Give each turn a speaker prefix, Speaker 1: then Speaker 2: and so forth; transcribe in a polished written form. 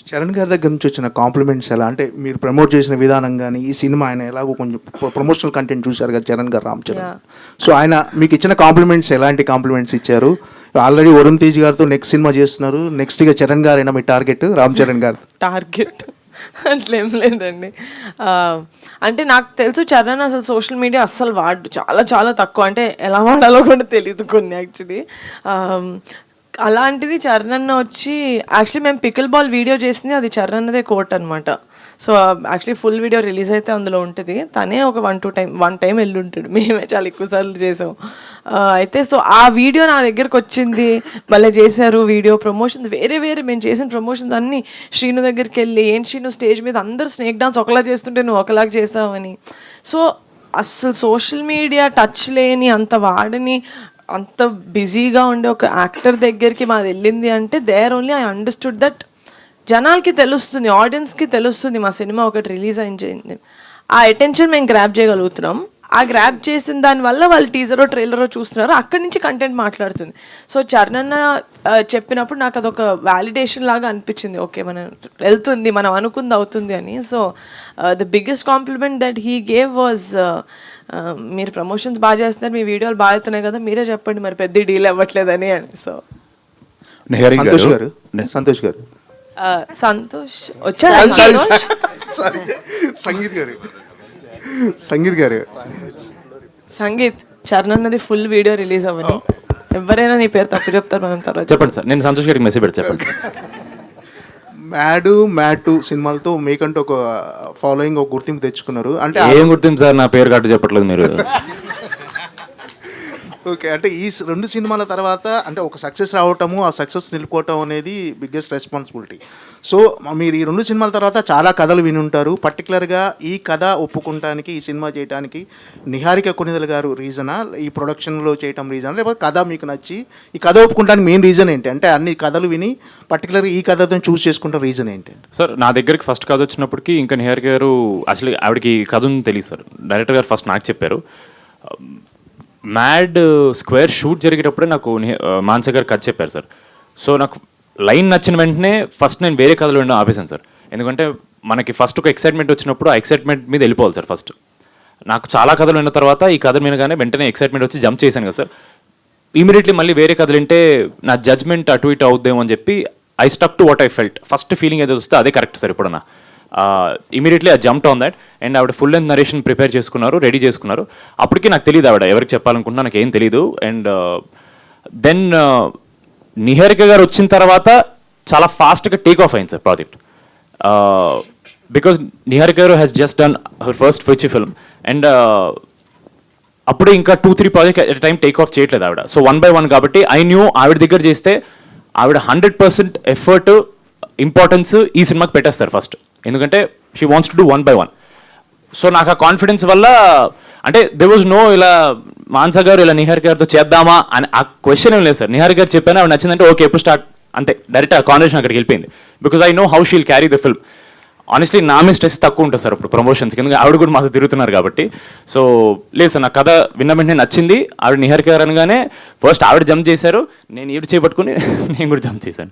Speaker 1: చరణ్ గారి దగ్గర నుంచి వచ్చిన కాంప్లిమెంట్స్ ఎలా అంటే మీరు ప్రమోట్ చేసిన విధానం కానీ ఈ సినిమా ఆయన ఎలాగో కొంచెం ప్రమోషనల్ కంటెంట్ చూశారు కదా చరణ్ గారు, రామ్ చరణ్. సో ఆయన మీకు ఇచ్చిన కాంప్లిమెంట్స్ ఎలాంటి కాంప్లిమెంట్స్ ఇచ్చారు? ఆల్రెడీ వరుణ్ తేజ్ గారితో నెక్స్ట్ సినిమా చేస్తున్నారు, నెక్స్ట్గా చరణ్ గారు అయినా మీ టార్గెట్ రామ్ చరణ్ గారు?
Speaker 2: టార్గెట్ అట్లేం లేదండి. అంటే నాకు తెలుసు చరణ్ అసలు సోషల్ మీడియా అస్సలు వాడు, చాలా చాలా తక్కువ, అంటే ఎలా వాడాలో కూడా తెలియదు కొన్ని యాక్చువల్లీ. అలాంటిది చరణ్ అన్న వచ్చి యాక్చువల్లీ మేము పికిల్ బాల్ వీడియో చేసింది అది చరణ్ అన్నదే కోట్ అనమాట. So actually full video release అయితే అందులో ఉంటుంది, తనే ఒక వన్ టైం వెళ్ళి ఉంటాడు, మేమే చాలా ఎక్కువసార్లు చేసాం. అయితే సో ఆ వీడియో నా దగ్గరకు వచ్చింది, మళ్ళీ చేశారు వీడియో ప్రమోషన్స్, వేరే మేము చేసిన ప్రమోషన్స్ అన్నీ శ్రీను దగ్గరికి వెళ్ళి, ఏంటి శ్రీను స్టేజ్ మీద అందరూ స్నేక్ డాన్స్ ఒకలా చేస్తుంటే నువ్వు ఒకలాగా చేసావని. సో అస్సలు సోషల్ మీడియా టచ్ లేని, అంత వాడని, అంత బిజీగా ఉండే ఒక యాక్టర్ దగ్గరికి మాది వెళ్ళింది అంటే there only I understood that జనాలకి తెలుస్తుంది, ఆడియన్స్కి తెలుస్తుంది మా సినిమా ఒకటి రిలీజ్ అయింది, ఆ అటెన్షన్ మేము గ్రాప్ చేయగలుగుతున్నాం. ఆ గ్రాప్ చేసిన దానివల్ల వాళ్ళు టీజరో ట్రైలరో చూస్తున్నారు, అక్కడి నుంచి కంటెంట్ మాట్లాడుతుంది. సో చరణ్ అన్న చెప్పినప్పుడు నాకు అదొక వ్యాలిడేషన్ లాగా అనిపించింది, ఓకే మనం వెళ్తుంది, మనం అనుకుంది అవుతుంది అని. So the biggest compliment that he gave was, మీరు ప్రమోషన్స్ బాగా చేస్తున్నారు, మీ వీడియోలు బాగా అవుతున్నాయి కదా, మీరే చెప్పండి మరి పెద్ద డీల్ అవ్వట్లేదని అని. సో
Speaker 1: సంతోష్ గారు
Speaker 2: వచ్చారు, సంగీత్ చరణ్ అన్నది ఫుల్ వీడియో రిలీజ్ అవ్వని, ఎవరైనా నీ పేరు తప్పు చెప్తారు, మనం తర్వాత
Speaker 3: చెప్పండి సార్. నేను సంతోష్ గారికి మెసేజ్ పెట్టి చెప్పండి సార్.
Speaker 1: మ్యాడ్ సినిమాలతో మీకంటూ ఒక ఫాలోయింగ్, ఒక గుర్తింపు తెచ్చుకున్నారు. అంటే
Speaker 3: ఏం గుర్తింపు సార్, నా పేరు కట్టు చెప్పట్లేదు మీరు.
Speaker 1: ఓకే, అంటే ఈ 2 సినిమాల తర్వాత అంటే ఒక సక్సెస్ రావటము, ఆ సక్సెస్ నిలుపుకోవటం అనేది బిగ్గెస్ట్ రెస్పాన్సిబిలిటీ. సో మీరు ఈ 2 సినిమాల తర్వాత చాలా కథలు విని ఉంటారు. పర్టికులర్గా ఈ కథ ఒప్పుకుంటానికి, ఈ సినిమా చేయడానికి నిహారిక కొనిదెల గారు రీజనా, ఈ ప్రొడక్షన్లో చేయటం రీజనా, లేకపోతే కథ మీకు నచ్చి ఈ కథ ఒప్పుకుంటానికి మెయిన్ రీజన్ ఏంటి? అంటే అన్ని కథలు విని పర్టికులర్గా ఈ కథతో చూస్ చేసుకుంటే రీజన్ ఏంటి?
Speaker 3: సార్ నా దగ్గరికి ఫస్ట్ కథ వచ్చినప్పటికీ ఇంకా నిహారిక గారు అసలు ఆవిడకి కథ ఉంది తెలియదు సార్. డైరెక్టర్ గారు ఫస్ట్ నాకు చెప్పారు. మ్యాడ్ స్క్వేర్ షూట్ జరిగేటప్పుడే నాకు మానస గారు కథ చెప్పారు సార్. సో నాకు లైన్ నచ్చిన వెంటనే ఫస్ట్ నేను వేరే కథలు వినడం ఆపేశాను సార్. ఎందుకంటే మనకి ఫస్ట్ ఒక ఎక్సైట్మెంట్ వచ్చినప్పుడు ఆ ఎక్సైట్మెంట్ మీద వెళ్ళిపోవాలి సార్. ఫస్ట్ నాకు చాలా కథలు విన్న తర్వాత ఈ కథ వినగానే వెంటనే ఎక్సైట్మెంట్ వచ్చి జంప్ చేశాను కదా సార్. ఇమీడియట్లీ మళ్ళీ వేరే కథలు వింటే నా జడ్జ్మెంట్ అటు ఇటు అవుద్దేమో అని చెప్పి I stuck to what I felt. First feeling ఏదో వస్తే అదే కరెక్ట్ సార్. ఎప్పుడన్నా immediately I jumped on that. And ఆవిడ ఫుల్ లెంత్ నరేషన్ ప్రిపేర్ చేసుకున్నారు, రెడీ చేసుకున్నారు. అప్పటికి నాకు తెలియదు ఆవిడ ఎవరికి చెప్పాలనుకుంటున్నా, నాకు ఏం తెలియదు. అండ్ దెన్ నిహారిక గారు వచ్చిన తర్వాత చాలా ఫాస్ట్గా టేక్ ఆఫ్ అయింది సార్ ప్రాజెక్ట్. బికాజ్ నిహారిక గారు has just done her first feature film. And అప్పుడే ఇంకా 2-3 project at time take off చేయట్లేదు ఆవిడ. సో 1 by 1 కాబట్టి ఐ న్యూ ఆవిడ దగ్గర చేస్తే ఆవిడ 100% ఎఫర్ట్, ఇంపార్టెన్స్ ఈ సినిమాకి పెట్టేస్తారు ఫస్ట్. ఎందుకంటే she wants to do 1 by 1. So నాకు ఆ కాన్ఫిడెన్స్ వల్ల అంటే దేర్ వాజ్ నో ఇలా మానస గారు ఇలా నిహారిక గారితో చేద్దామా అని ఆ క్వశ్చన్ ఏం లేదు సార్. నిహారిక గారు చెప్పాను, ఆవిడ నచ్చిందంటే ఓకే ఎప్పుడు స్టార్ట్ అంతే, డైరెక్ట్ ఆ కాన్వర్సేషన్ అక్కడికి వెళ్ళిపోయింది. Because I know how she'll carry the film. Honestly నా మీద స్ట్రెస్ తక్కువ ఉంటుంది సార్ ఇప్పుడు ప్రమోషన్స్కి, ఎందుకంటే ఆవిడ కూడా మాకు తిరుగుతున్నారు కాబట్టి. సో లేదు సార్, నా కథ విన్న వెంటనే నచ్చింది. ఆవిడ నిహారిక గారు అనగానే ఫస్ట్ ఆవిడ జంప్ చేశారు, నేను ఈవిడ చేపట్టుకుని నేను కూడా జంప్ చేశాను.